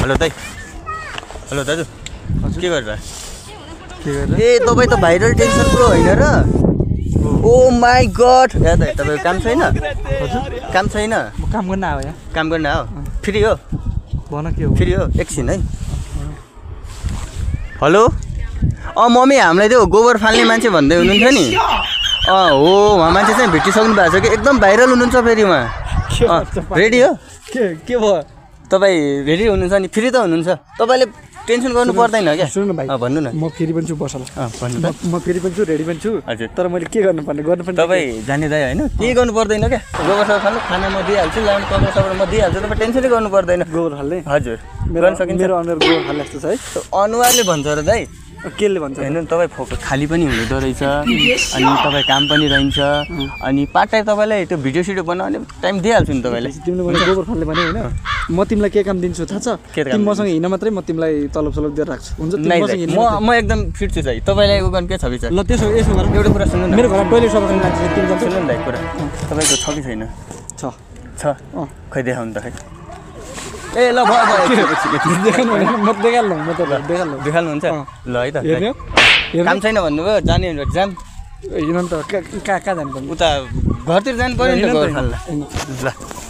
hello दाइ hello दाजु के गर्दा ए तपाईँ त भाइरल टेन्सन प्रो होइन र ओ माई गड या दाइ तपाईँको काम छैन काम छैन काम गर्न आयो यहाँ काम गर्न आयो फ्री हो भन के हो फ्री हो एकछिन है हेलो मम्मी हामीलाई त्यो गोबर फाल्ने मान्छे भन्दै हुनुहुन्थ्यो नि हो उहाँ मान्छे चाहिँ भेटिसक्नु भएको छ कि एकदम भाइरल हुनुहुन्छ फेरि उहाँ रेडी हो के भयो तपाईँ रेडी हुनुहुन्छ नि फ्री त हुनुहुन्छ तपाईँले टेन्सन गर्नु पर्दैन क्या सुन्नु भाइ भन्नु न म फेरि पनि छु बसल भन्नु त म फेरि पनि छु रेडी पनि छु हजुर तर मैले के गर्नुपर्ने तपाईँ जाने दाइ होइन केही गर्नु पर्दैन क्या गोबर सबर फाल्नु खाना म दिइहाल्छु लाउनु कपडा सबै म दिइहाल्छु तपाईँ टेन्सनै गर्नु पर्दैन गोबर हाल्ने हजुर गर्न सकिन्छ मेरो अनुहार गोबर हाल्ने जस्तो छ है अनुहारले भन्छ र दाइ केले भन्छ हेर्नु तपाईँ फोकस खाली पनि हुँदो रहेछ अनि तपाईँ काम पनि रहन्छ अनि पार्ट टाइम तपाईँलाई त्यो भिडियो सिडियो बनाउने टाइम दिइहाल्छु नि तपाईँलाई तिमीले मैले गोबर फाल्ने भने होइन म तिमीलाई के काम दिन्छु थाहा छ तिमी मसँग हिँड्न मात्रै म तिमीलाई तलब सलब दिएर राख्छु हुन्छ म एकदम फिट छु चाहिँ तपाईँलाई उ गर्नु के छ कि छ ल त्यसो यसो गर एउटा कुरा सुन्नु न मेरो घरमा टोइलेट सफा गर्ने मान्छे तिमी जान्छ सुन्नु न दाइ कुरा तपाईँको छ कि छैन छ खै देखाउनु त खै ए ल भयो देखाउनु म देखाल्नु म त देखाल्नु देखाल्नुहुन्छ ल है त हेर्ने काम छैन भन्नुभयो जाने जाम हिँड्नु त कहाँ जानु पर्ने उता घरतिर जानु पऱ्यो नि त गोबर फाल्न ल